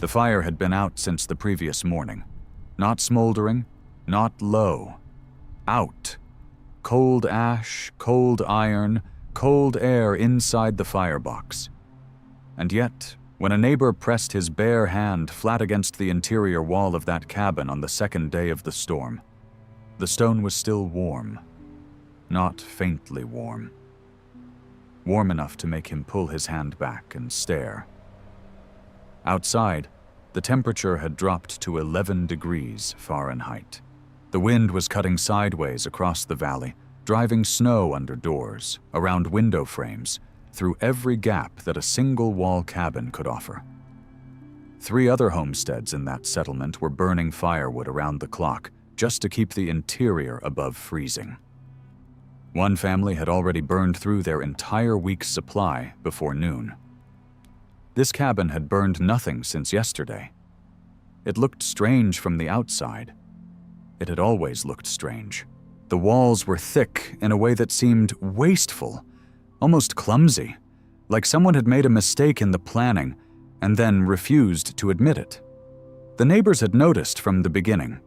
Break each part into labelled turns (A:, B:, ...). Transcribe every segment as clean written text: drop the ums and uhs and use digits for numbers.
A: The fire had been out since the previous morning. Not smoldering, not low. Out. Cold ash, cold iron, cold air inside the firebox. And yet, when a neighbor pressed his bare hand flat against the interior wall of that cabin on the second day of the storm, the stone was still warm. Not faintly warm. Warm enough to make him pull his hand back and stare. Outside, the temperature had dropped to 11 degrees Fahrenheit. The wind was cutting sideways across the valley, driving snow under doors, around window frames, through every gap that a single-wall cabin could offer. 3 other homesteads in that settlement were burning firewood around the clock just to keep the interior above freezing. One family had already burned through their entire week's supply before noon. This cabin had burned nothing since yesterday. It looked strange from the outside. It had always looked strange. The walls were thick in a way that seemed wasteful, almost clumsy, like someone had made a mistake in the planning and then refused to admit it. The neighbors had noticed from the beginning.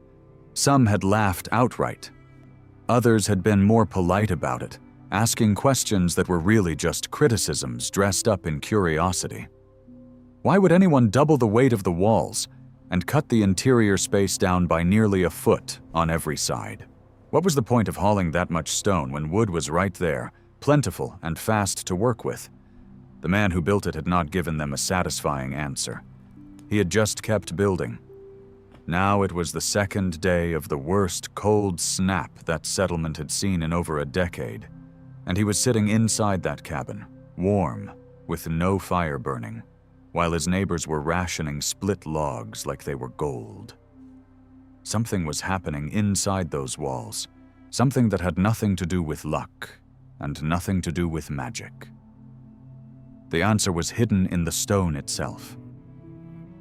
A: Some had laughed outright. Others had been more polite about it, asking questions that were really just criticisms dressed up in curiosity. Why would anyone double the weight of the walls and cut the interior space down by nearly a foot on every side? What was the point of hauling that much stone when wood was right there, plentiful and fast to work with? The man who built it had not given them a satisfying answer. He had just kept building. Now it was the second day of the worst cold snap that settlement had seen in over a decade, and he was sitting inside that cabin, warm, with no fire burning, while his neighbors were rationing split logs like they were gold. Something was happening inside those walls, something that had nothing to do with luck and nothing to do with magic. The answer was hidden in the stone itself,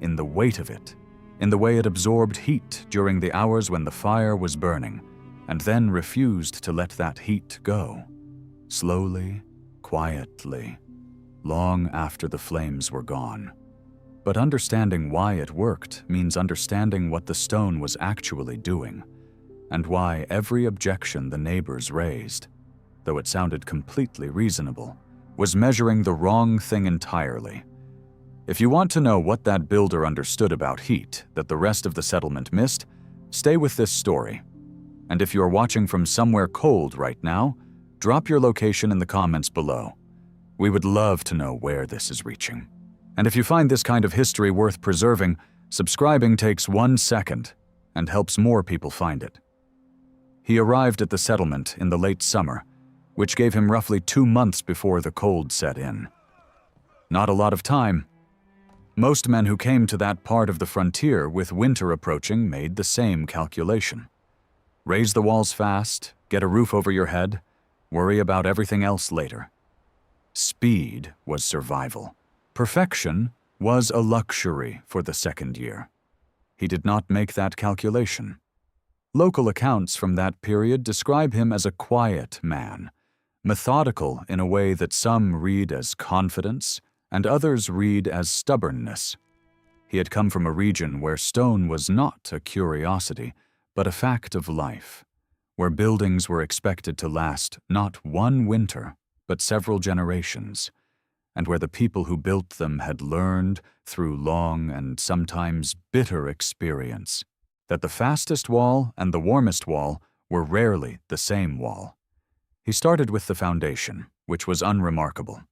A: in the weight of it, in the way it absorbed heat during the hours when the fire was burning, and then refused to let that heat go, slowly, quietly, long after the flames were gone. But understanding why it worked means understanding what the stone was actually doing, and why every objection the neighbors raised, though it sounded completely reasonable, was measuring the wrong thing entirely. If you want to know what that builder understood about heat that the rest of the settlement missed, stay with this story. And if you're watching from somewhere cold right now, drop your location in the comments below. We would love to know where this is reaching. And if you find this kind of history worth preserving, subscribing takes 1 second and helps more people find it. He arrived at the settlement in the late summer, which gave him roughly 2 months before the cold set in. Not a lot of time. Most men who came to that part of the frontier with winter approaching made the same calculation. Raise the walls fast, get a roof over your head, worry about everything else later. Speed was survival. Perfection was a luxury for the second year. He did not make that calculation. Local accounts from that period describe him as a quiet man, methodical in a way that some read as confidence and others read as stubbornness. He had come from a region where stone was not a curiosity, but a fact of life, where buildings were expected to last not 1 winter, but several generations, and where the people who built them had learned, through long and sometimes bitter experience, that the fastest wall and the warmest wall were rarely the same wall. He started with the foundation, which was unremarkable.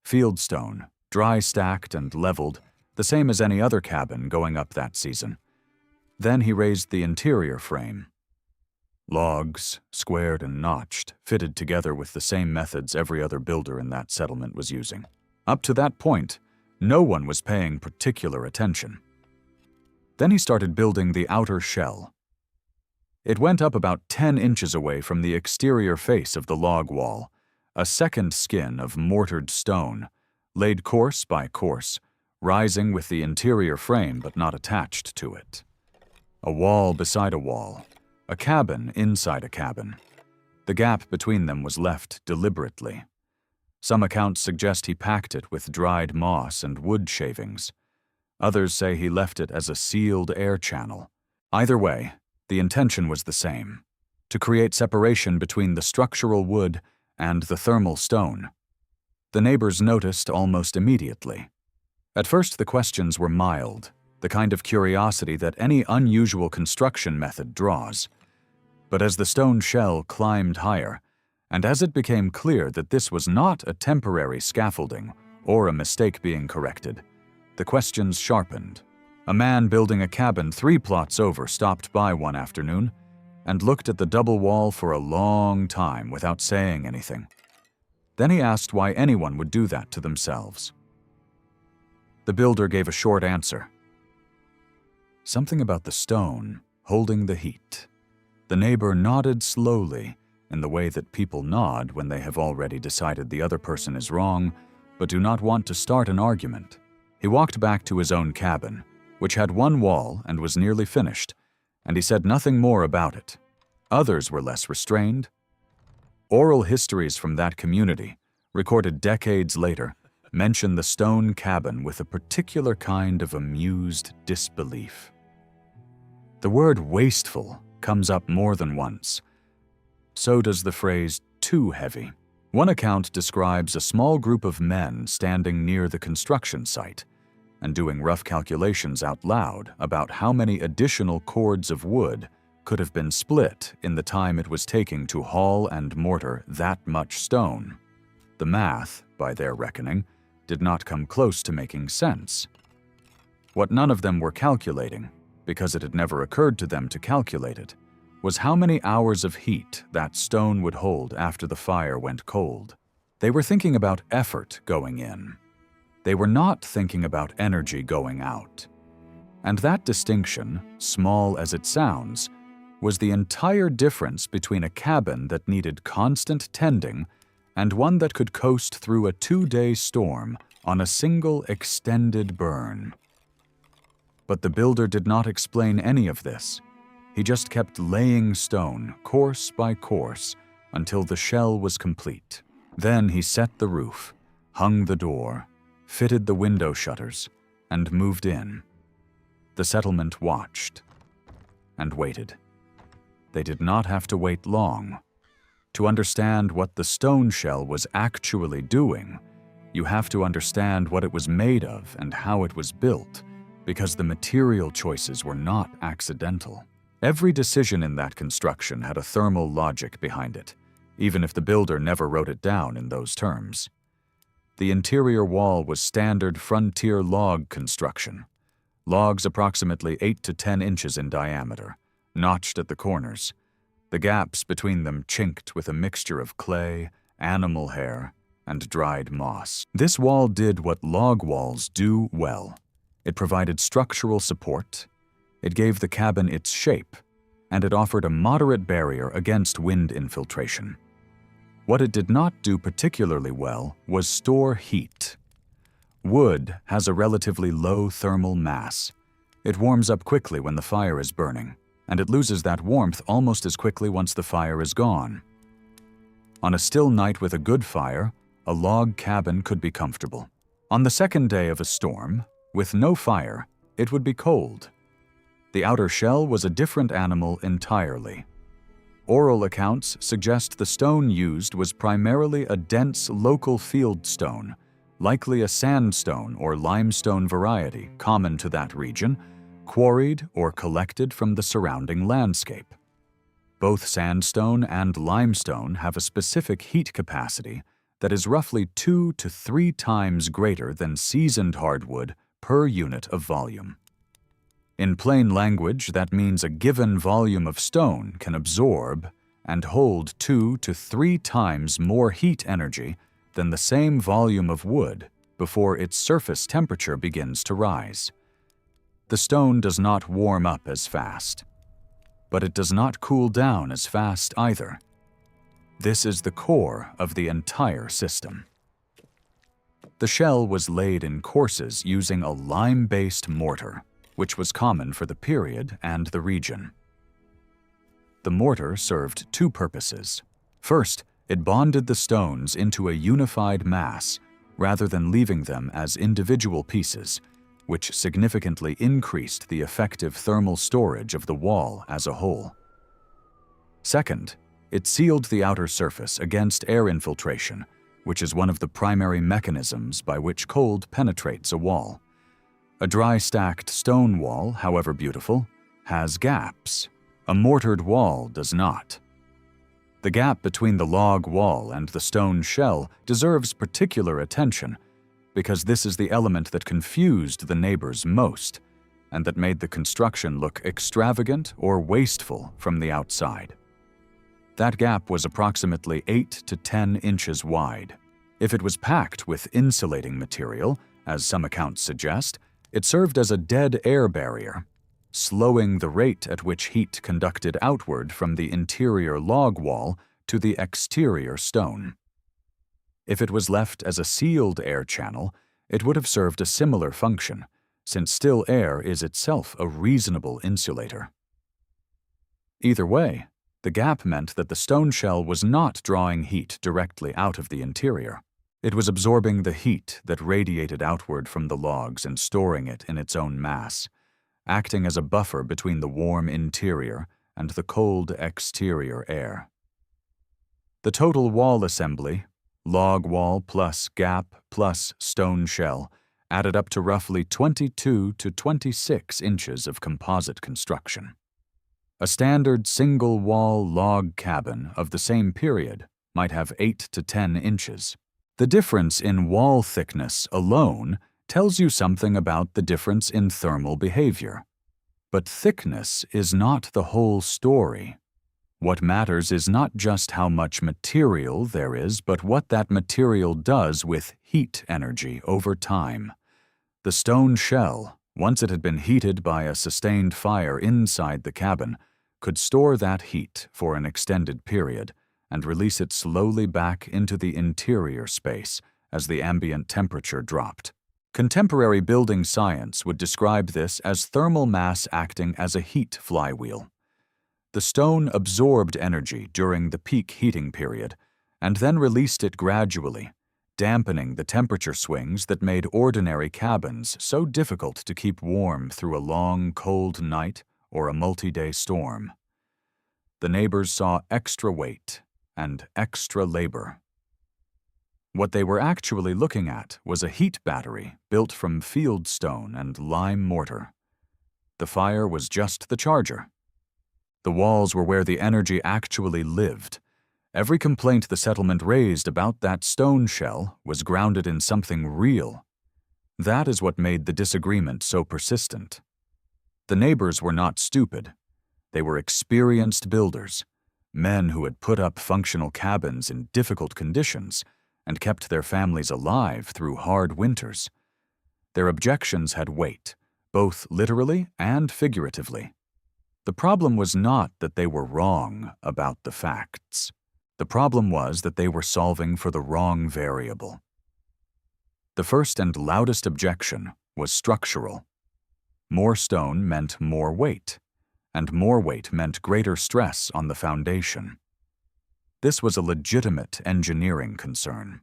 A: Fieldstone, dry stacked and leveled, the same as any other cabin going up that season. Then he raised the interior frame. Logs, squared and notched, fitted together with the same methods every other builder in that settlement was using. Up to that point, no one was paying particular attention. Then he started building the outer shell. It went up about 10 inches away from the exterior face of the log wall, a second skin of mortared stone, laid course by course, rising with the interior frame but not attached to it. A wall beside a wall, a cabin inside a cabin. The gap between them was left deliberately. Some accounts suggest he packed it with dried moss and wood shavings. Others say he left it as a sealed air channel. Either way, the intention was the same: to create separation between the structural wood and the thermal stone. The neighbors noticed almost immediately. At first, the questions were mild, the kind of curiosity that any unusual construction method draws. But as the stone shell climbed higher, and as it became clear that this was not a temporary scaffolding or a mistake being corrected, the questions sharpened. A man building a cabin 3 plots over stopped by one afternoon and looked at the double wall for a long time without saying anything. Then he asked why anyone would do that to themselves. The builder gave a short answer. Something about the stone holding the heat. The neighbor nodded slowly, in the way that people nod when they have already decided the other person is wrong, but do not want to start an argument. He walked back to his own cabin, which had one wall and was nearly finished, and he said nothing more about it. Others were less restrained. Oral histories from that community, recorded decades later, mention the stone cabin with a particular kind of amused disbelief. The word wasteful comes up more than once. So does the phrase too heavy. One account describes a small group of men standing near the construction site and doing rough calculations out loud about how many additional cords of wood could have been split in the time it was taking to haul and mortar that much stone. The math, by their reckoning, did not come close to making sense. What none of them were calculating, because it had never occurred to them to calculate it, was how many hours of heat that stone would hold after the fire went cold. They were thinking about effort going in. They were not thinking about energy going out. And that distinction, small as it sounds, was the entire difference between a cabin that needed constant tending and one that could coast through a 2-day storm on a single extended burn. But the builder did not explain any of this. He just kept laying stone, course by course, until the shell was complete. Then he set the roof, hung the door, fitted the window shutters, and moved in. The settlement watched and waited. They did not have to wait long. To understand what the stone shell was actually doing, you have to understand what it was made of and how it was built, because the material choices were not accidental. Every decision in that construction had a thermal logic behind it, even if the builder never wrote it down in those terms. The interior wall was standard frontier log construction. Logs approximately 8 to 10 inches in diameter, notched at the corners. The gaps between them chinked with a mixture of clay, animal hair, and dried moss. This wall did what log walls do well. It provided structural support, it gave the cabin its shape, and it offered a moderate barrier against wind infiltration. What it did not do particularly well was store heat. Wood has a relatively low thermal mass. It warms up quickly when the fire is burning, and it loses that warmth almost as quickly once the fire is gone. On a still night with a good fire, a log cabin could be comfortable. On the second day of a storm, with no fire, it would be cold. The outer shell was a different animal entirely. Oral accounts suggest the stone used was primarily a dense local field stone, likely a sandstone or limestone variety common to that region, quarried or collected from the surrounding landscape. Both sandstone and limestone have a specific heat capacity that is roughly 2 to 3 times greater than seasoned hardwood per unit of volume. In plain language, that means a given volume of stone can absorb and hold 2 to 3 times more heat energy than the same volume of wood before its surface temperature begins to rise. The stone does not warm up as fast, but it does not cool down as fast either. This is the core of the entire system. The shell was laid in courses using a lime-based mortar, which was common for the period and the region. The mortar served 2 purposes. First, it bonded the stones into a unified mass rather than leaving them as individual pieces, which significantly increased the effective thermal storage of the wall as a whole. Second, it sealed the outer surface against air infiltration, which is one of the primary mechanisms by which cold penetrates a wall. A dry stacked stone wall, however beautiful, has gaps. A mortared wall does not. The gap between the log wall and the stone shell deserves particular attention because this is the element that confused the neighbors most and that made the construction look extravagant or wasteful from the outside. That gap was approximately 8 to 10 inches wide. If it was packed with insulating material, as some accounts suggest, it served as a dead air barrier, slowing the rate at which heat conducted outward from the interior log wall to the exterior stone. If it was left as a sealed air channel, it would have served a similar function, since still air is itself a reasonable insulator. Either way, the gap meant that the stone shell was not drawing heat directly out of the interior. It was absorbing the heat that radiated outward from the logs and storing it in its own mass, acting as a buffer between the warm interior and the cold exterior air. The total wall assembly, log wall plus gap plus stone shell, added up to roughly 22 to 26 inches of composite construction. A standard single-wall log cabin of the same period might have 8 to 10 inches. The difference in wall thickness alone tells you something about the difference in thermal behavior. But thickness is not the whole story. What matters is not just how much material there is, but what that material does with heat energy over time. The stone shell, once it had been heated by a sustained fire inside the cabin, could store that heat for an extended period and release it slowly back into the interior space as the ambient temperature dropped. Contemporary building science would describe this as thermal mass acting as a heat flywheel. The stone absorbed energy during the peak heating period and then released it gradually, dampening the temperature swings that made ordinary cabins so difficult to keep warm through a long, cold night or a multi-day storm. The neighbors saw extra weight and extra labor. What they were actually looking at was a heat battery built from field stone and lime mortar. The fire was just the charger. The walls were where the energy actually lived. Every complaint the settlement raised about that stone shell was grounded in something real. That is what made the disagreement so persistent. The neighbors were not stupid. They were experienced builders, men who had put up functional cabins in difficult conditions and kept their families alive through hard winters. Their objections had weight, both literally and figuratively. The problem was not that they were wrong about the facts. The problem was that they were solving for the wrong variable. The first and loudest objection was structural. More stone meant more weight, and more weight meant greater stress on the foundation. This was a legitimate engineering concern.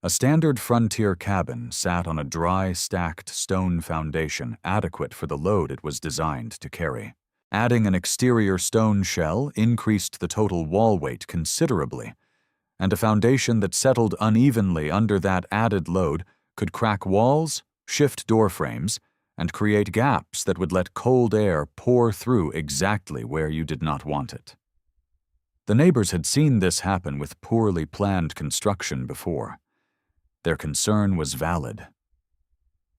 A: A standard frontier cabin sat on a dry, stacked stone foundation adequate for the load it was designed to carry. Adding an exterior stone shell increased the total wall weight considerably, and a foundation that settled unevenly under that added load could crack walls, shift door frames, and create gaps that would let cold air pour through exactly where you did not want it. The neighbors had seen this happen with poorly planned construction before. Their concern was valid.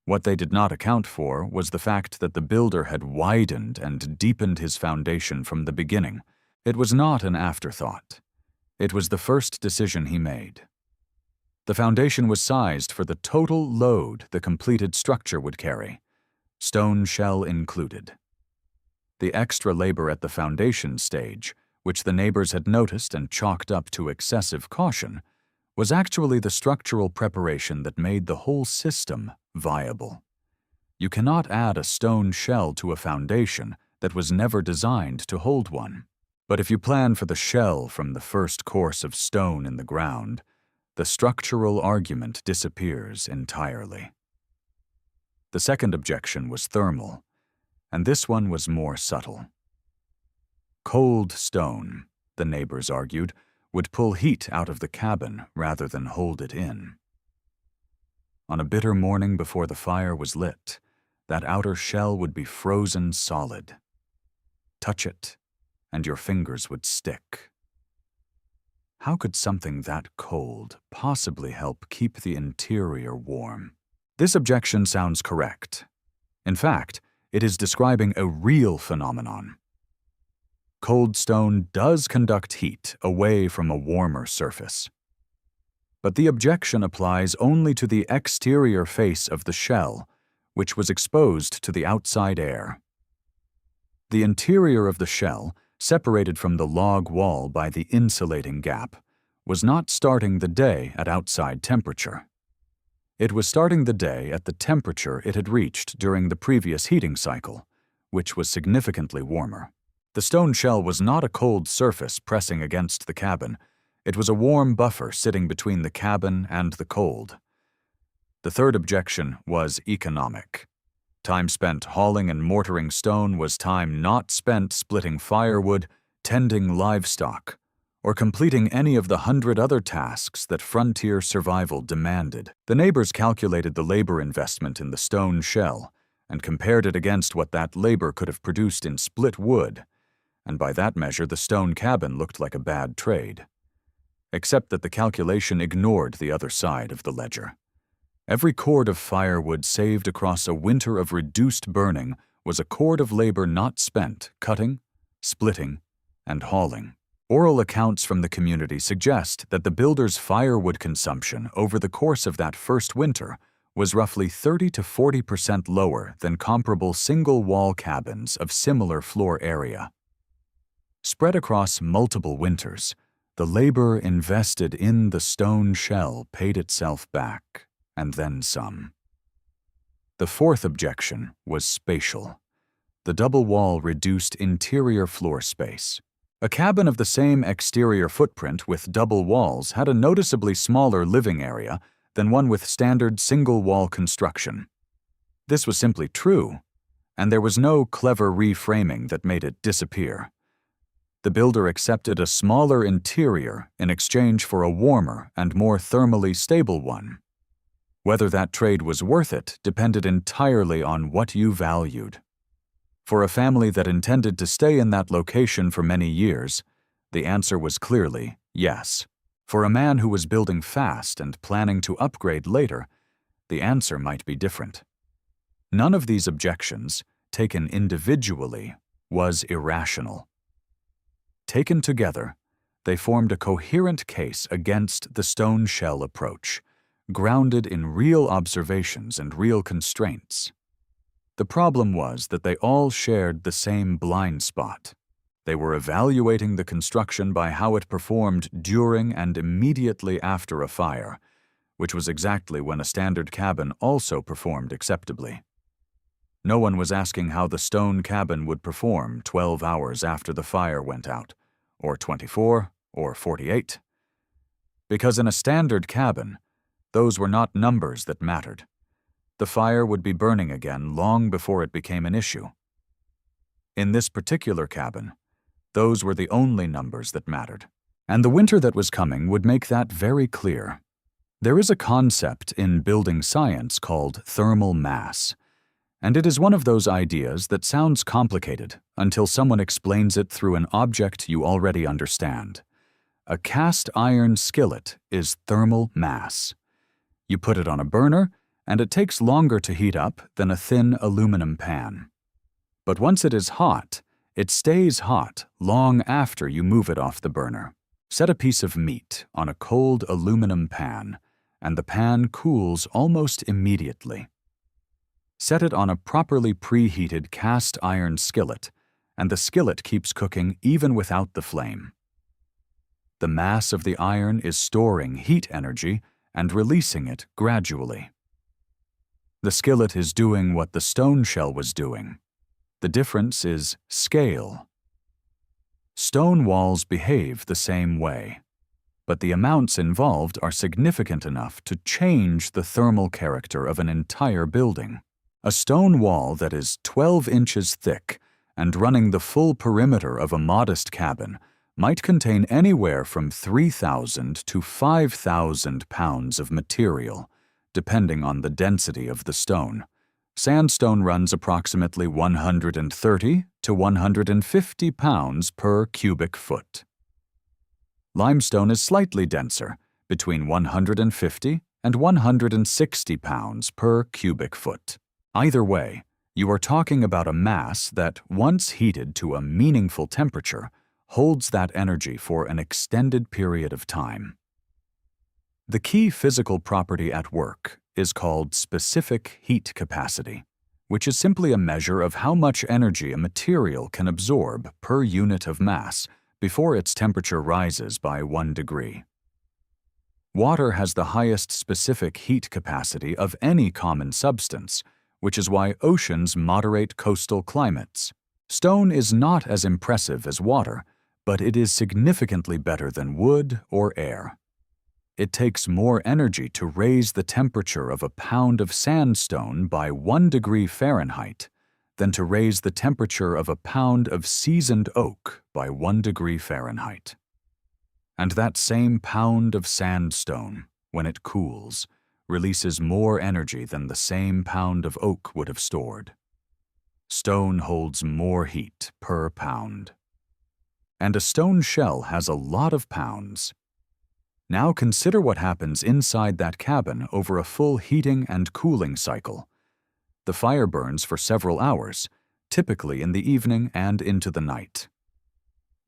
A: What they did not account for was the fact that the builder had widened and deepened his foundation from the beginning. It was not an afterthought. It was the first decision he made. The foundation was sized for the total load the completed structure would carry, stone shell included. The extra labor at the foundation stage, which the neighbors had noticed and chalked up to excessive caution, was actually the structural preparation that made the whole system viable. You cannot add a stone shell to a foundation that was never designed to hold one. But if you plan for the shell from the first course of stone in the ground, the structural argument disappears entirely. The second objection was thermal, and this one was more subtle. Cold stone, the neighbors argued, would pull heat out of the cabin rather than hold it in. On a bitter morning before the fire was lit, that outer shell would be frozen solid. Touch it, and your fingers would stick. How could something that cold possibly help keep the interior warm? This objection sounds correct. In fact, it is describing a real phenomenon. Cold stone does conduct heat away from a warmer surface. But the objection applies only to the exterior face of the shell, which was exposed to the outside air. The interior of the shell, separated from the log wall by the insulating gap, was not starting the day at outside temperature. It was starting the day at the temperature it had reached during the previous heating cycle, which was significantly warmer. The stone shell was not a cold surface pressing against the cabin. It was a warm buffer sitting between the cabin and the cold. The third objection was economic. Time spent hauling and mortaring stone was time not spent splitting firewood, tending livestock, or completing any of the 100 other tasks that frontier survival demanded. The neighbors calculated the labor investment in the stone shell and compared it against what that labor could have produced in split wood, and by that measure the stone cabin looked like a bad trade. Except that the calculation ignored the other side of the ledger. Every cord of firewood saved across a winter of reduced burning was a cord of labor not spent cutting, splitting, and hauling. Oral accounts from the community suggest that the builder's firewood consumption over the course of that first winter was roughly 30 to 40% lower than comparable single-wall cabins of similar floor area. Spread across multiple winters, the labor invested in the stone shell paid itself back, and then some. The fourth objection was spatial. The double wall reduced interior floor space. A cabin of the same exterior footprint with double walls had a noticeably smaller living area than one with standard single-wall construction. This was simply true, and there was no clever reframing that made it disappear. The builder accepted a smaller interior in exchange for a warmer and more thermally stable one. Whether that trade was worth it depended entirely on what you valued. For a family that intended to stay in that location for many years, the answer was clearly yes. For a man who was building fast and planning to upgrade later, the answer might be different. None of these objections, taken individually, was irrational. Taken together, they formed a coherent case against the stone shell approach, grounded in real observations and real constraints. The problem was that they all shared the same blind spot. They were evaluating the construction by how it performed during and immediately after a fire, which was exactly when a standard cabin also performed acceptably. No one was asking how the stone cabin would perform 12 hours after the fire went out, or 24, or 48. Because in a standard cabin, those were not numbers that mattered. The fire would be burning again long before it became an issue. In this particular cabin, those were the only numbers that mattered. And the winter that was coming would make that very clear. There is a concept in building science called thermal mass, and it is one of those ideas that sounds complicated until someone explains it through an object you already understand. A cast iron skillet is thermal mass. You put it on a burner, and it takes longer to heat up than a thin aluminum pan. But once it is hot, it stays hot long after you move it off the burner. Set a piece of meat on a cold aluminum pan, and the pan cools almost immediately. Set it on a properly preheated cast iron skillet, and the skillet keeps cooking even without the flame. The mass of the iron is storing heat energy and releasing it gradually. The skillet is doing what the stone shell was doing. The difference is scale. Stone walls behave the same way, but the amounts involved are significant enough to change the thermal character of an entire building. A stone wall that is 12 inches thick and running the full perimeter of a modest cabin might contain anywhere from 3,000 to 5,000 pounds of material, depending on the density of the stone. Sandstone runs approximately 130 to 150 pounds per cubic foot. Limestone is slightly denser, between 150 and 160 pounds per cubic foot. Either way, you are talking about a mass that, once heated to a meaningful temperature, holds that energy for an extended period of time. The key physical property at work is called specific heat capacity, which is simply a measure of how much energy a material can absorb per unit of mass before its temperature rises by 1 degree. Water has the highest specific heat capacity of any common substance, which is why oceans moderate coastal climates. Stone is not as impressive as water, but it is significantly better than wood or air. It takes more energy to raise the temperature of a pound of sandstone by 1 degree Fahrenheit than to raise the temperature of a pound of seasoned oak by 1 degree Fahrenheit. And that same pound of sandstone, when it cools, releases more energy than the same pound of oak would have stored. Stone holds more heat per pound. And a stone shell has a lot of pounds. Now consider what happens inside that cabin over a full heating and cooling cycle. The fire burns for several hours, typically in the evening and into the night.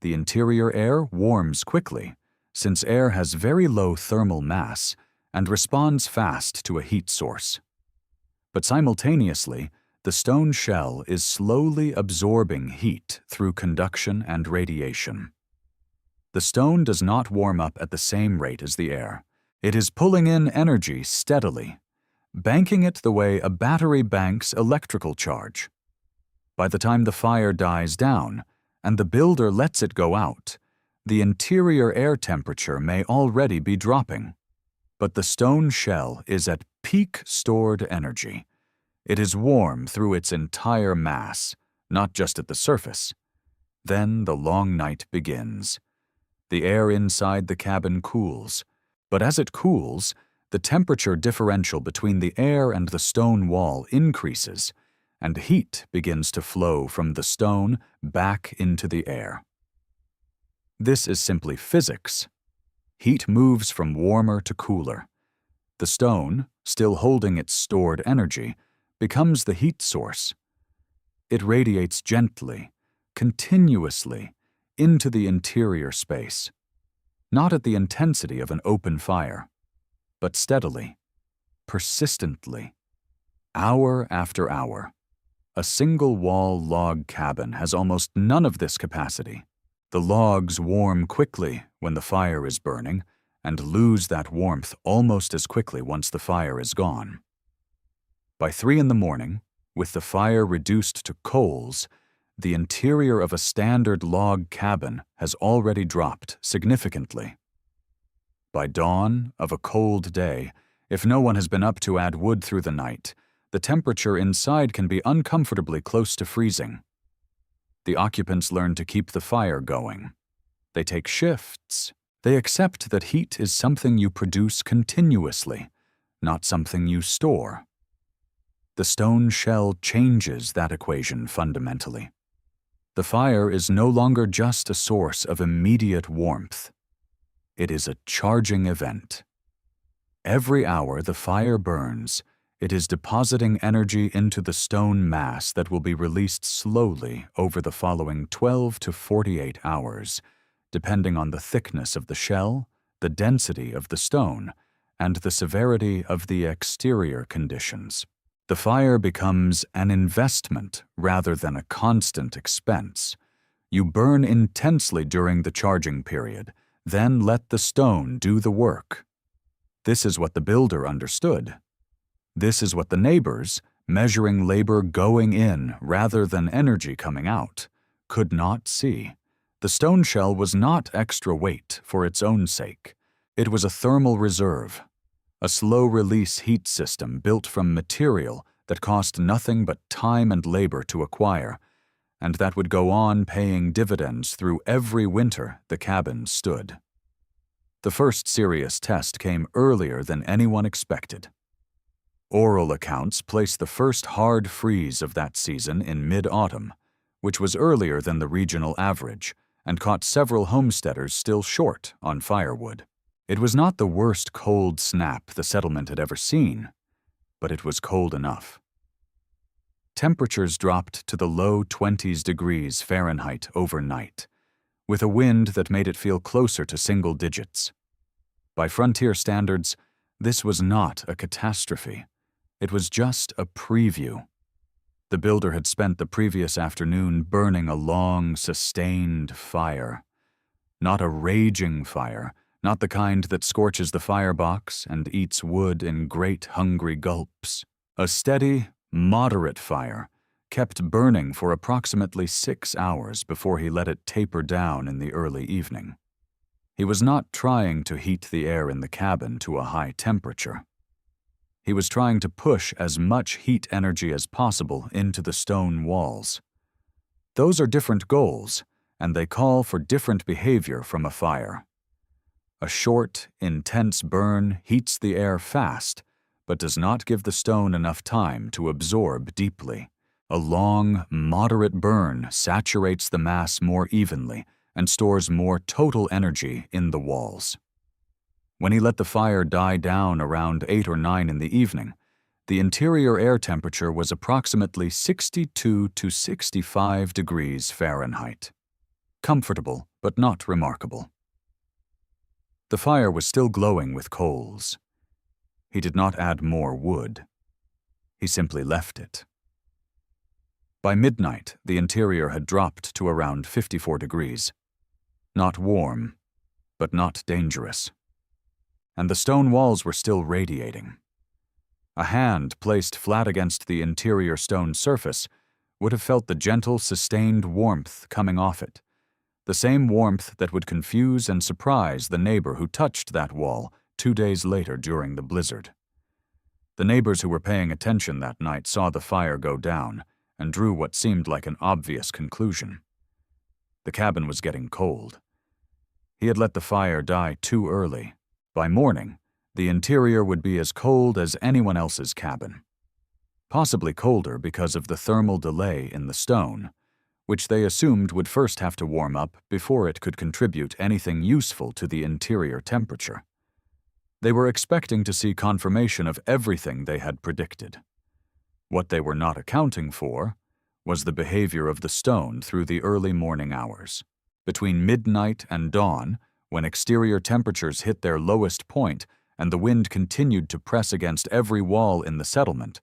A: The interior air warms quickly, since air has very low thermal mass and responds fast to a heat source. But simultaneously, the stone shell is slowly absorbing heat through conduction and radiation. The stone does not warm up at the same rate as the air. It is pulling in energy steadily, banking it the way a battery banks electrical charge. By the time the fire dies down and the builder lets it go out, the interior air temperature may already be dropping. But the stone shell is at peak stored energy. It is warm through its entire mass, not just at the surface. Then the long night begins. The air inside the cabin cools, but as it cools, the temperature differential between the air and the stone wall increases, and heat begins to flow from the stone back into the air. This is simply physics. Heat moves from warmer to cooler. The stone, still holding its stored energy, becomes the heat source. It radiates gently, continuously, into the interior space, not at the intensity of an open fire, but steadily, persistently, hour after hour. A single-wall log cabin has almost none of this capacity. The logs warm quickly when the fire is burning and lose that warmth almost as quickly once the fire is gone. By 3 in the morning, with the fire reduced to coals, the interior of a standard log cabin has already dropped significantly. By dawn of a cold day, if no one has been up to add wood through the night, the temperature inside can be uncomfortably close to freezing. The occupants learn to keep the fire going. They take shifts. They accept that heat is something you produce continuously, not something you store. The stone shell changes that equation fundamentally. The fire is no longer just a source of immediate warmth. It is a charging event. Every hour the fire burns, it is depositing energy into the stone mass that will be released slowly over the following 12 to 48 hours, depending on the thickness of the shell, the density of the stone, and the severity of the exterior conditions. The fire becomes an investment rather than a constant expense. You burn intensely during the charging period, then let the stone do the work. This is what the builder understood. This is what the neighbors, measuring labor going in rather than energy coming out, could not see. The stone shell was not extra weight for its own sake. It was a thermal reserve, a slow-release heat system built from material that cost nothing but time and labor to acquire, and that would go on paying dividends through every winter the cabin stood. The first serious test came earlier than anyone expected. Oral accounts place the first hard freeze of that season in mid-autumn, which was earlier than the regional average, and caught several homesteaders still short on firewood. It was not the worst cold snap the settlement had ever seen, but it was cold enough. Temperatures dropped to the low 20s degrees Fahrenheit overnight, with a wind that made it feel closer to single digits. By frontier standards, this was not a catastrophe. It was just a preview. The builder had spent the previous afternoon burning a long, sustained fire. Not a raging fire, not the kind that scorches the firebox and eats wood in great hungry gulps. A steady, moderate fire, kept burning for approximately 6 hours before he let it taper down in the early evening. He was not trying to heat the air in the cabin to a high temperature. He was trying to push as much heat energy as possible into the stone walls. Those are different goals, and they call for different behavior from a fire. A short, intense burn heats the air fast, but does not give the stone enough time to absorb deeply. A long, moderate burn saturates the mass more evenly and stores more total energy in the walls. When he let the fire die down around 8 or 9 in the evening, the interior air temperature was approximately 62 to 65 degrees Fahrenheit. Comfortable, but not remarkable. The fire was still glowing with coals. He did not add more wood. He simply left it. By midnight, the interior had dropped to around 54 degrees. Not warm, but not dangerous. And the stone walls were still radiating. A hand placed flat against the interior stone surface would have felt the gentle, sustained warmth coming off it, the same warmth that would confuse and surprise the neighbor who touched that wall 2 days later during the blizzard. The neighbors who were paying attention that night saw the fire go down and drew what seemed like an obvious conclusion. The cabin was getting cold. He had let the fire die too early. By morning, the interior would be as cold as anyone else's cabin. Possibly colder because of the thermal delay in the stone, which they assumed would first have to warm up before it could contribute anything useful to the interior temperature. They were expecting to see confirmation of everything they had predicted. What they were not accounting for was the behavior of the stone through the early morning hours. Between midnight and dawn, when exterior temperatures hit their lowest point and the wind continued to press against every wall in the settlement,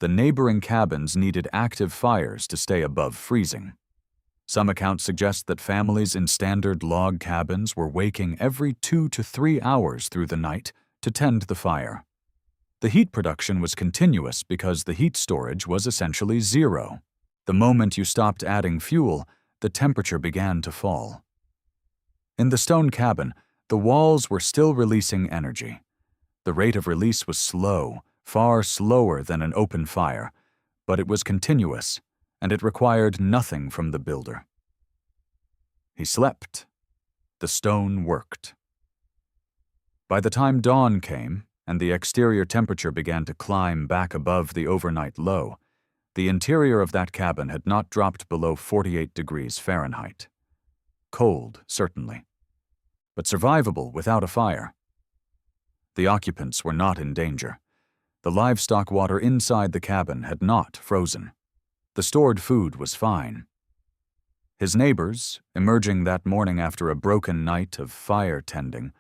A: the neighboring cabins needed active fires to stay above freezing. Some accounts suggest that families in standard log cabins were waking every 2 to 3 hours through the night to tend the fire. The heat production was continuous because the heat storage was essentially zero. The moment you stopped adding fuel, the temperature began to fall. In the stone cabin, the walls were still releasing energy. The rate of release was slow, far slower than an open fire, but it was continuous, and it required nothing from the builder. He slept. The stone worked. By the time dawn came, and the exterior temperature began to climb back above the overnight low, the interior of that cabin had not dropped below 48 degrees Fahrenheit. Cold, certainly, but survivable without a fire. The occupants were not in danger. The livestock water inside the cabin had not frozen. The stored food was fine. His neighbors, emerging that morning after a broken night of fire tending,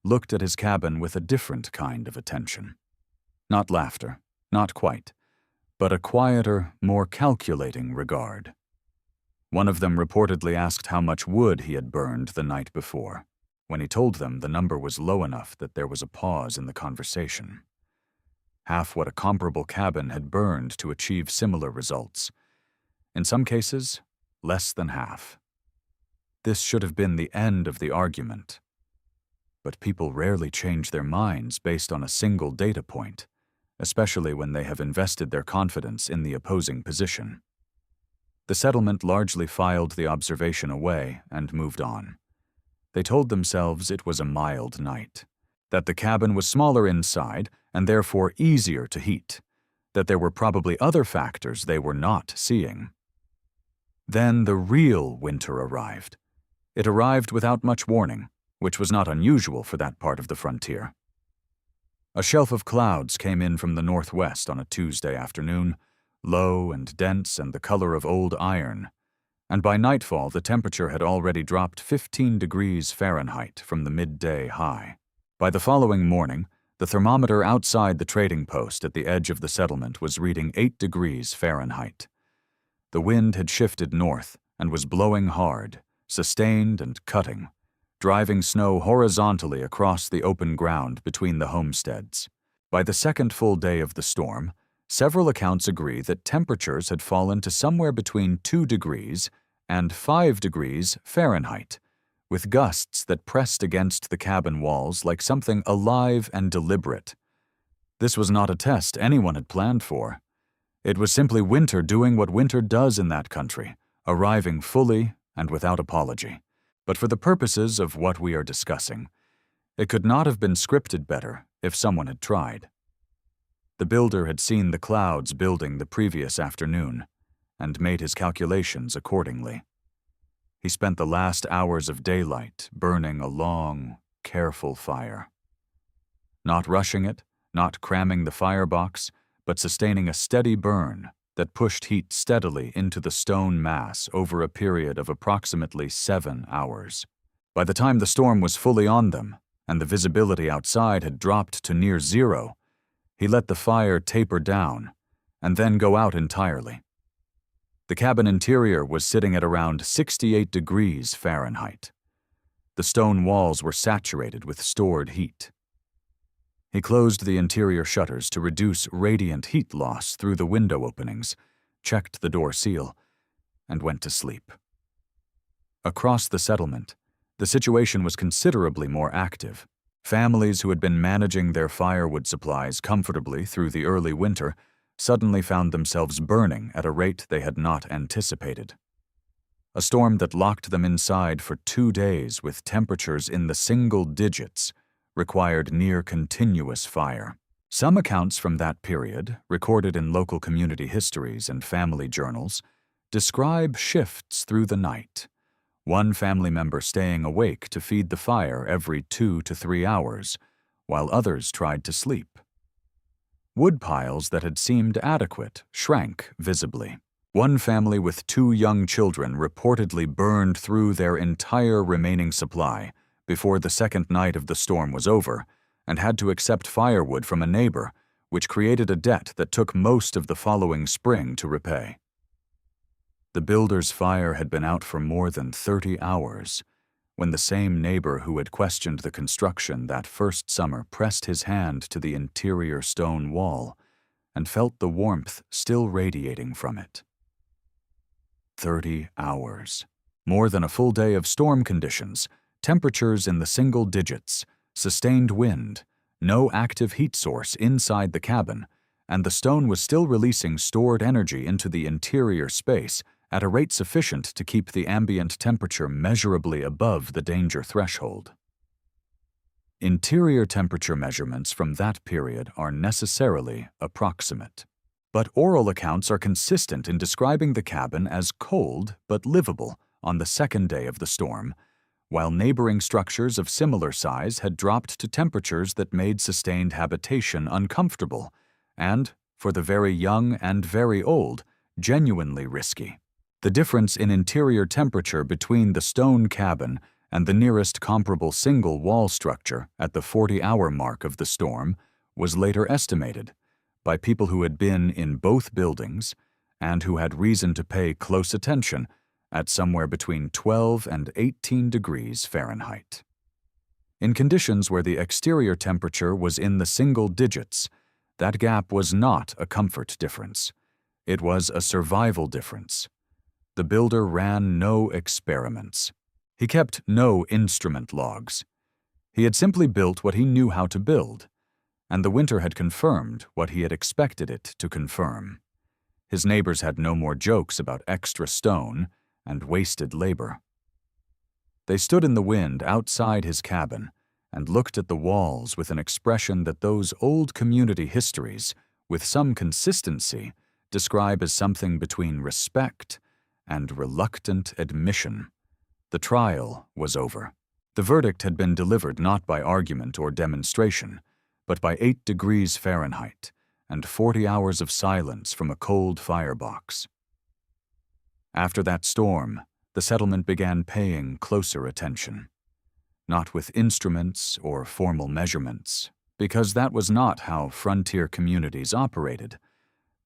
A: looked at his cabin with a different kind of attention. Not laughter, not quite, but a quieter, more calculating regard. One of them reportedly asked how much wood he had burned the night before. When he told them, the number was low enough that there was a pause in the conversation. Half what a comparable cabin had burned to achieve similar results. In some cases, less than half. This should have been the end of the argument. But people rarely change their minds based on a single data point, especially when they have invested their confidence in the opposing position. The settlement largely filed the observation away and moved on. They told themselves it was a mild night, that the cabin was smaller inside and therefore easier to heat, that there were probably other factors they were not seeing. Then the real winter arrived. It arrived without much warning, which was not unusual for that part of the frontier. A shelf of clouds came in from the northwest on a Tuesday afternoon, low and dense and the color of old iron, and by nightfall the temperature had already dropped 15 degrees Fahrenheit from the midday high. By the following morning, the thermometer outside the trading post at the edge of the settlement was reading 8 degrees Fahrenheit. The wind had shifted north and was blowing hard, sustained and cutting, driving snow horizontally across the open ground between the homesteads. By the second full day of the storm, several accounts agree that temperatures had fallen to somewhere between 2 degrees and 5 degrees Fahrenheit, with gusts that pressed against the cabin walls like something alive and deliberate. This was not a test anyone had planned for. It was simply winter doing what winter does in that country, arriving fully and without apology. But for the purposes of what we are discussing, it could not have been scripted better if someone had tried. The builder had seen the clouds building the previous afternoon and made his calculations accordingly. He spent the last hours of daylight burning a long, careful fire. Not rushing it, not cramming the firebox, but sustaining a steady burn that pushed heat steadily into the stone mass over a period of approximately 7 hours. By the time the storm was fully on them and the visibility outside had dropped to near zero, he let the fire taper down and then go out entirely. The cabin interior was sitting at around 68 degrees Fahrenheit. The stone walls were saturated with stored heat. He closed the interior shutters to reduce radiant heat loss through the window openings, checked the door seal, and went to sleep. Across the settlement, the situation was considerably more active. Families who had been managing their firewood supplies comfortably through the early winter suddenly found themselves burning at a rate they had not anticipated. A storm that locked them inside for 2 days with temperatures in the single digits required near-continuous fire. Some accounts from that period, recorded in local community histories and family journals, describe shifts through the night, one family member staying awake to feed the fire every 2 to 3 hours, while others tried to sleep. Wood piles that had seemed adequate shrank visibly. One family with 2 young children reportedly burned through their entire remaining supply before the second night of the storm was over and had to accept firewood from a neighbor, which created a debt that took most of the following spring to repay. The builder's fire had been out for more than 30 hours when the same neighbor who had questioned the construction that first summer pressed his hand to the interior stone wall and felt the warmth still radiating from it. 30 hours. More than a full day of storm conditions, temperatures in the single digits, sustained wind, no active heat source inside the cabin, and the stone was still releasing stored energy into the interior space at a rate sufficient to keep the ambient temperature measurably above the danger threshold. Interior temperature measurements from that period are necessarily approximate, but oral accounts are consistent in describing the cabin as cold but livable on the second day of the storm, while neighboring structures of similar size had dropped to temperatures that made sustained habitation uncomfortable and, for the very young and very old, genuinely risky. The difference in interior temperature between the stone cabin and the nearest comparable single wall structure at the 40-hour mark of the storm was later estimated by people who had been in both buildings and who had reason to pay close attention at somewhere between 12 and 18 degrees Fahrenheit. In conditions where the exterior temperature was in the single digits, that gap was not a comfort difference. It was a survival difference. The builder ran no experiments. He kept no instrument logs. He had simply built what he knew how to build, and the winter had confirmed what he had expected it to confirm. His neighbors had no more jokes about extra stone and wasted labor. They stood in the wind outside his cabin and looked at the walls with an expression that those old community histories, with some consistency, describe as something between respect and reluctant admission. The trial was over. The verdict had been delivered not by argument or demonstration, but by 8 degrees Fahrenheit and 40 hours of silence from a cold firebox. After that storm, the settlement began paying closer attention. Not with instruments or formal measurements, because that was not how frontier communities operated,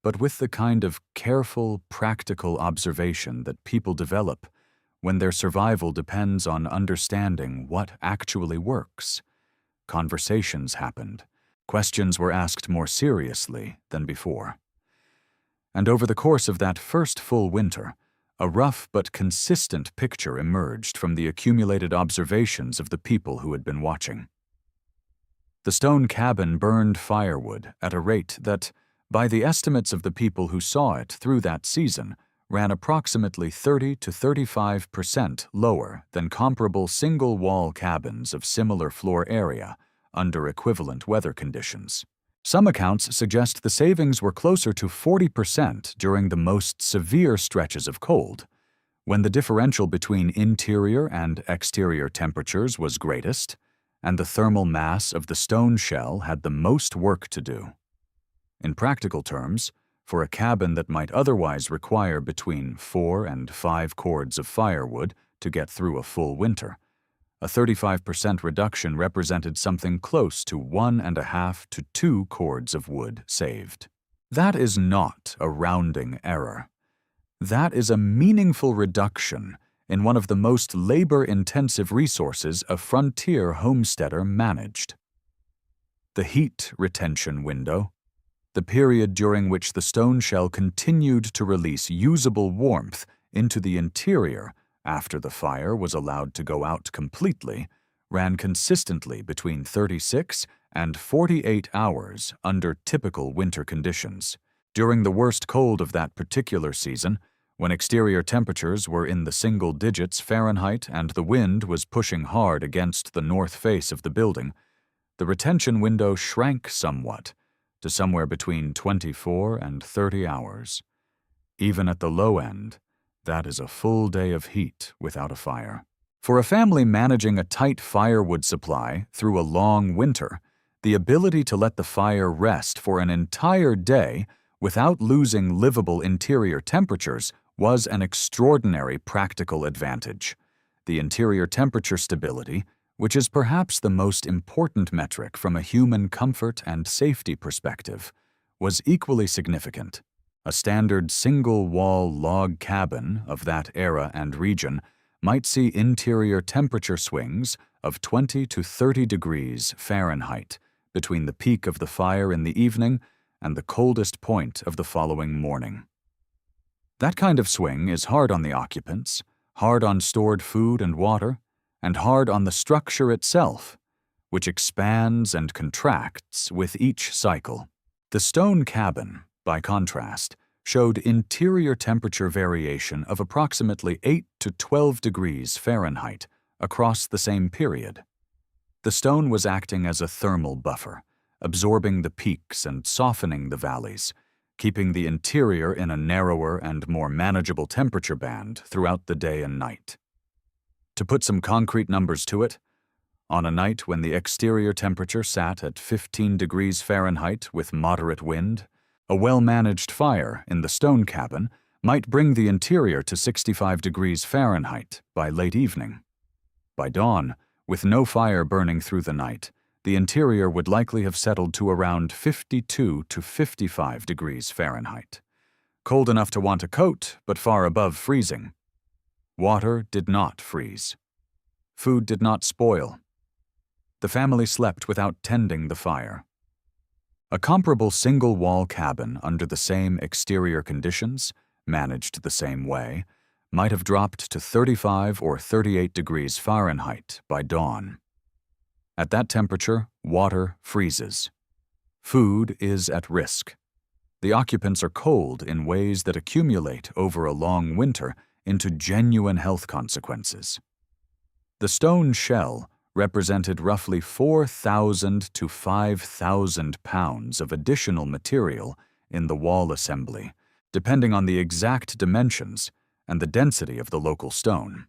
A: but with the kind of careful, practical observation that people develop when their survival depends on understanding what actually works. Conversations happened. Questions were asked more seriously than before. And over the course of that first full winter, a rough but consistent picture emerged from the accumulated observations of the people who had been watching. The stone cabin burned firewood at a rate that, by the estimates of the people who saw it through that season, ran approximately 30 to 35% lower than comparable single-wall cabins of similar floor area under equivalent weather conditions. Some accounts suggest the savings were closer to 40% during the most severe stretches of cold, when the differential between interior and exterior temperatures was greatest, and the thermal mass of the stone shell had the most work to do. In practical terms, for a cabin that might otherwise require between 4 and 5 cords of firewood to get through a full winter, a 35% reduction represented something close to 1.5 to 2 cords of wood saved. That is not a rounding error. That is a meaningful reduction in one of the most labor-intensive resources a frontier homesteader managed. The heat retention window, the period during which the stone shell continued to release usable warmth into the interior after the fire was allowed to go out completely, ran consistently between 36 and 48 hours under typical winter conditions. During the worst cold of that particular season, when exterior temperatures were in the single digits Fahrenheit and the wind was pushing hard against the north face of the building, the retention window shrank somewhat to somewhere between 24 and 30 hours. Even at the low end, that is a full day of heat without a fire. For a family managing a tight firewood supply through a long winter, the ability to let the fire rest for an entire day without losing livable interior temperatures was an extraordinary practical advantage. The interior temperature stability, which is perhaps the most important metric from a human comfort and safety perspective, was equally significant. A standard single-wall log cabin of that era and region might see interior temperature swings of 20 to 30 degrees Fahrenheit between the peak of the fire in the evening and the coldest point of the following morning. That kind of swing is hard on the occupants, hard on stored food and water, and hard on the structure itself, which expands and contracts with each cycle. The stone cabin, by contrast, showed interior temperature variation of approximately 8 to 12 degrees Fahrenheit across the same period. The stone was acting as a thermal buffer, absorbing the peaks and softening the valleys, keeping the interior in a narrower and more manageable temperature band throughout the day and night. To put some concrete numbers to it, on a night when the exterior temperature sat at 15 degrees Fahrenheit with moderate wind, a well-managed fire in the stone cabin might bring the interior to 65 degrees Fahrenheit by late evening. By dawn, with no fire burning through the night, the interior would likely have settled to around 52 to 55 degrees Fahrenheit. Cold enough to want a coat, but far above freezing. Water did not freeze. Food did not spoil. The family slept without tending the fire. A comparable single-wall cabin under the same exterior conditions, managed the same way, might have dropped to 35 or 38 degrees Fahrenheit by dawn. At that temperature, water freezes. Food is at risk. The occupants are cold in ways that accumulate over a long winter into genuine health consequences. The stone shell represented roughly 4,000 to 5,000 pounds of additional material in the wall assembly, depending on the exact dimensions and the density of the local stone.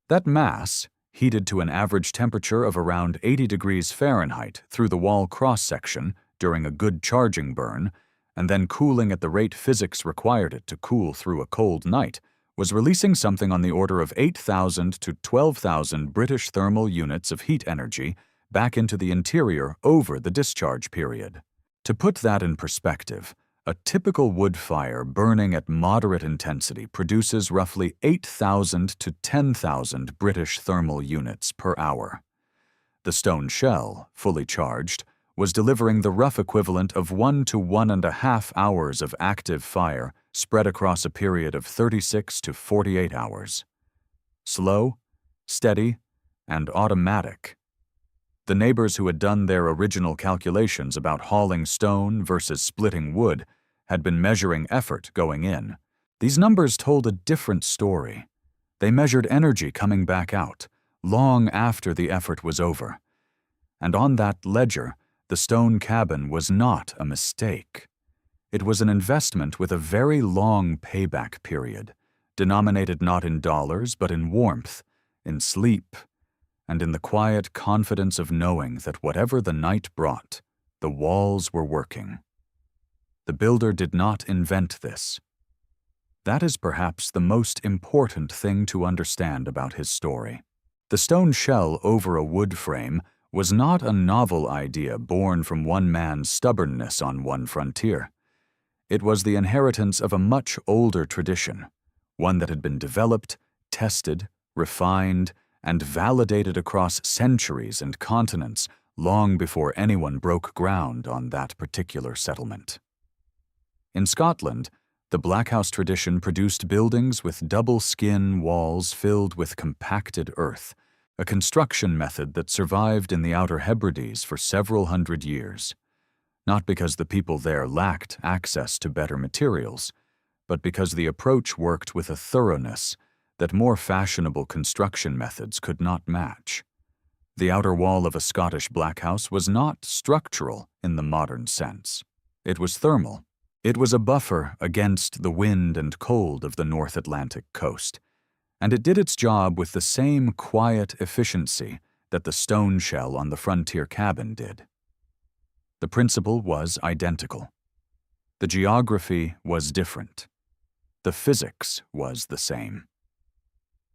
A: That mass, heated to an average temperature of around 80 degrees Fahrenheit through the wall cross-section during a good charging burn, and then cooling at the rate physics required it to cool through a cold night, was releasing something on the order of 8,000 to 12,000 British thermal units of heat energy back into the interior over the discharge period. To put that in perspective, a typical wood fire burning at moderate intensity produces roughly 8,000 to 10,000 British thermal units per hour. The stone shell, fully charged, was delivering the rough equivalent of 1 to 1.5 hours of active fire spread across a period of 36 to 48 hours. Slow, steady, and automatic. The neighbors who had done their original calculations about hauling stone versus splitting wood had been measuring effort going in. These numbers told a different story. They measured energy coming back out, long after the effort was over. And on that ledger, the stone cabin was not a mistake. It was an investment with a very long payback period, denominated not in dollars but in warmth, in sleep, and in the quiet confidence of knowing that whatever the night brought, the walls were working. The builder did not invent this. That is perhaps the most important thing to understand about his story. The stone shell over a wood frame was not a novel idea born from one man's stubbornness on one frontier. It was the inheritance of a much older tradition, one that had been developed, tested, refined, and validated across centuries and continents long before anyone broke ground on that particular settlement. In Scotland, the Black House tradition produced buildings with double-skin walls filled with compacted earth, a construction method that survived in the Outer Hebrides for several hundred years, not because the people there lacked access to better materials, but because the approach worked with a thoroughness that more fashionable construction methods could not match. The outer wall of a Scottish black house was not structural in the modern sense. It was thermal. It was a buffer against the wind and cold of the North Atlantic coast, and it did its job with the same quiet efficiency that the stone shell on the frontier cabin did. The principle was identical. The geography was different. The physics was the same.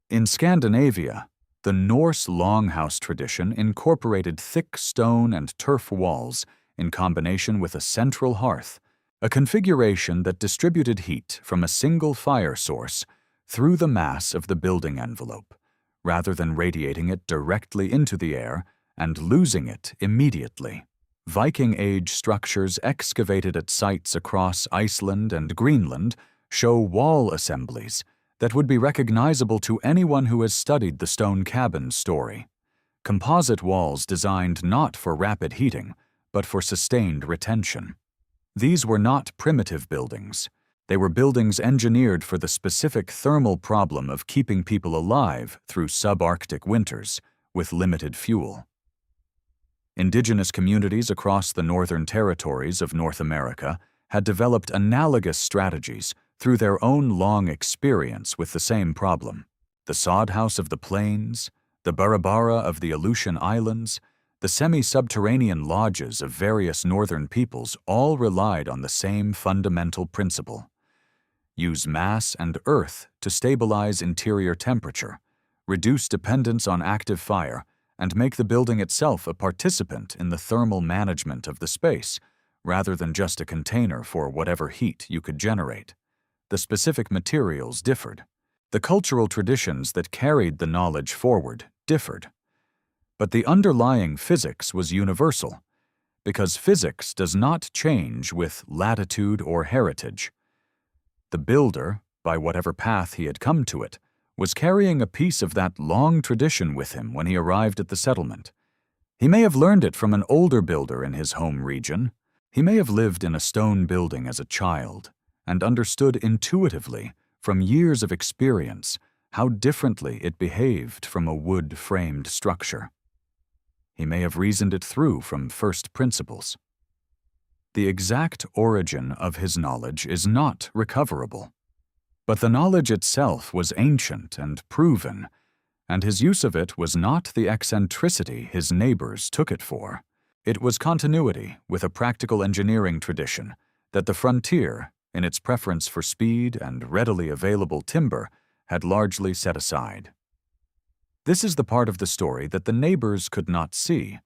A: In Scandinavia, the Norse longhouse tradition incorporated thick stone and turf walls in combination with a central hearth, a configuration that distributed heat from a single fire source through the mass of the building envelope, rather than radiating it directly into the air and losing it immediately. Viking-age structures excavated at sites across Iceland and Greenland show wall assemblies that would be recognizable to anyone who has studied the stone cabin story. Composite walls designed not for rapid heating, but for sustained retention. These were not primitive buildings. They were buildings engineered for the specific thermal problem of keeping people alive through subarctic winters with limited fuel. Indigenous communities across the northern territories of North America had developed analogous strategies through their own long experience with the same problem. The sod house of the plains, the barabara of the Aleutian Islands, the semi-subterranean lodges of various northern peoples all relied on the same fundamental principle. Use mass and earth to stabilize interior temperature, reduce dependence on active fire, and make the building itself a participant in the thermal management of the space, rather than just a container for whatever heat you could generate. The specific materials differed. The cultural traditions that carried the knowledge forward differed. But the underlying physics was universal, because physics does not change with latitude or heritage. The builder, by whatever path he had come to it, was carrying a piece of that long tradition with him when he arrived at the settlement. He may have learned it from an older builder in his home region. He may have lived in a stone building as a child and understood intuitively, from years of experience, how differently it behaved from a wood-framed structure. He may have reasoned it through from first principles. The exact origin of his knowledge is not recoverable, but the knowledge itself was ancient and proven, and his use of it was not the eccentricity his neighbors took it for. It was continuity with a practical engineering tradition that the frontier, in its preference for speed and readily available timber, had largely set aside. This is the part of the story that the neighbors could not see,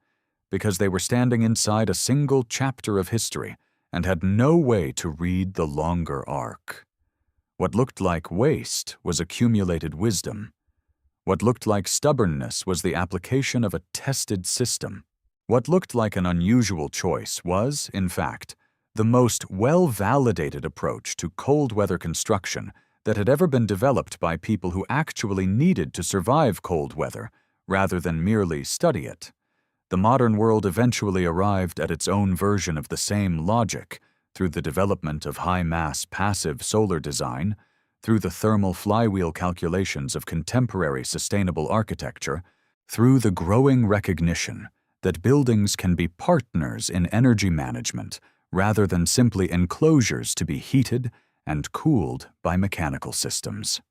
A: because they were standing inside a single chapter of history and had no way to read the longer arc. What looked like waste was accumulated wisdom. What looked like stubbornness was the application of a tested system. What looked like an unusual choice was, in fact, the most well-validated approach to cold-weather construction that had ever been developed by people who actually needed to survive cold weather rather than merely study it. The modern world eventually arrived at its own version of the same logic through the development of high-mass passive solar design, through the thermal flywheel calculations of contemporary sustainable architecture, through the growing recognition that buildings can be partners in energy management rather than simply enclosures to be heated and cooled by mechanical systems.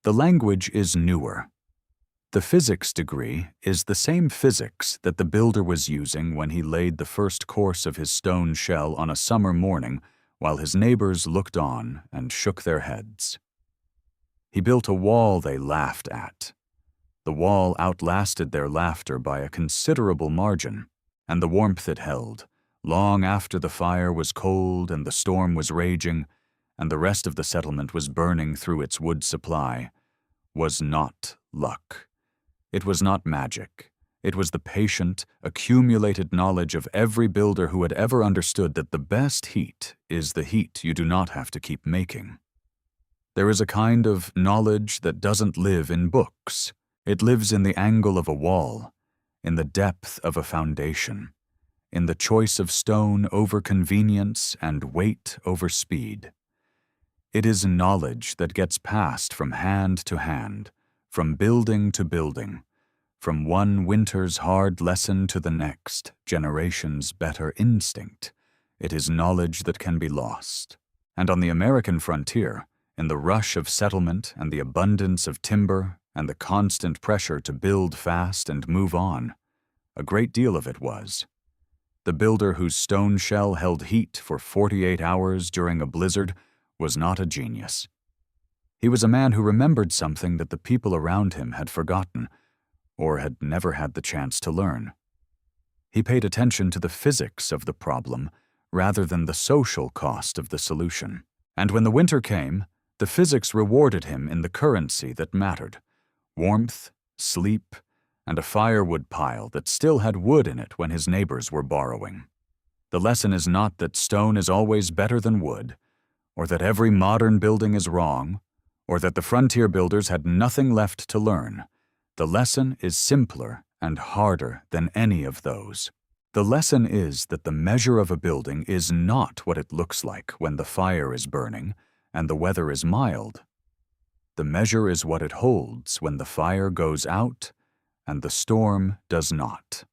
A: The language is newer. The physics degree is the same physics that the builder was using when he laid the first course of his stone shell on a summer morning while his neighbors looked on and shook their heads. He built a wall they laughed at. The wall outlasted their laughter by a considerable margin, and the warmth it held, long after the fire was cold and the storm was raging, and the rest of the settlement was burning through its wood supply, was not luck. It was not magic. It was the patient, accumulated knowledge of every builder who had ever understood that the best heat is the heat you do not have to keep making. There is a kind of knowledge that doesn't live in books. It lives in the angle of a wall, in the depth of a foundation, in the choice of stone over convenience and weight over speed. It is knowledge that gets passed from hand to hand, from building to building, from one winter's hard lesson to the next generation's better instinct. It is knowledge that can be lost. And on the American frontier, in the rush of settlement and the abundance of timber and the constant pressure to build fast and move on, a great deal of it was. The builder whose stone shell held heat for 48 hours during a blizzard was not a genius. He was a man who remembered something that the people around him had forgotten or had never had the chance to learn. He paid attention to the physics of the problem rather than the social cost of the solution. And when the winter came, the physics rewarded him in the currency that mattered: warmth, sleep, and a firewood pile that still had wood in it when his neighbors were borrowing. The lesson is not that stone is always better than wood, or that every modern building is wrong, or that the frontier builders had nothing left to learn. The lesson is simpler and harder than any of those. The lesson is that the measure of a building is not what it looks like when the fire is burning and the weather is mild. The measure is what it holds when the fire goes out and the storm does not.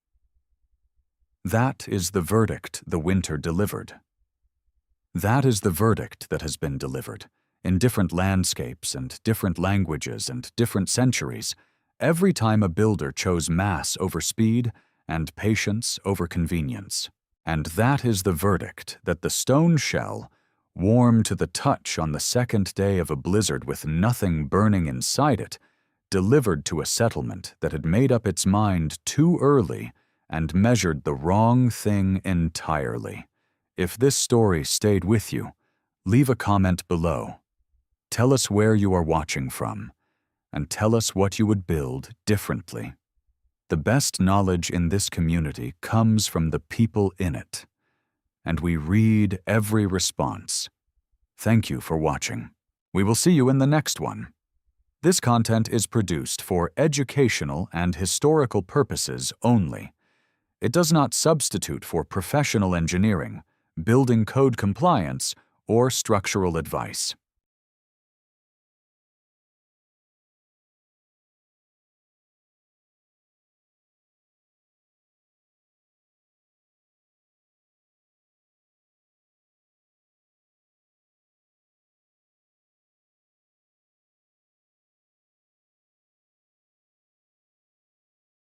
A: That is the verdict the winter delivered. That is the verdict that has been delivered, in different landscapes and different languages and different centuries, every time a builder chose mass over speed and patience over convenience. And that is the verdict that the stone shell, warm to the touch on the second day of a blizzard with nothing burning inside it, delivered to a settlement that had made up its mind too early and measured the wrong thing entirely. If this story stayed with you, leave a comment below. Tell us where you are watching from, and tell us what you would build differently. The best knowledge in this community comes from the people in it, and we read every response. Thank you for watching. We will see you in the next one. This content is produced for educational and historical purposes only. It does not substitute for professional engineering, building code compliance, or structural advice.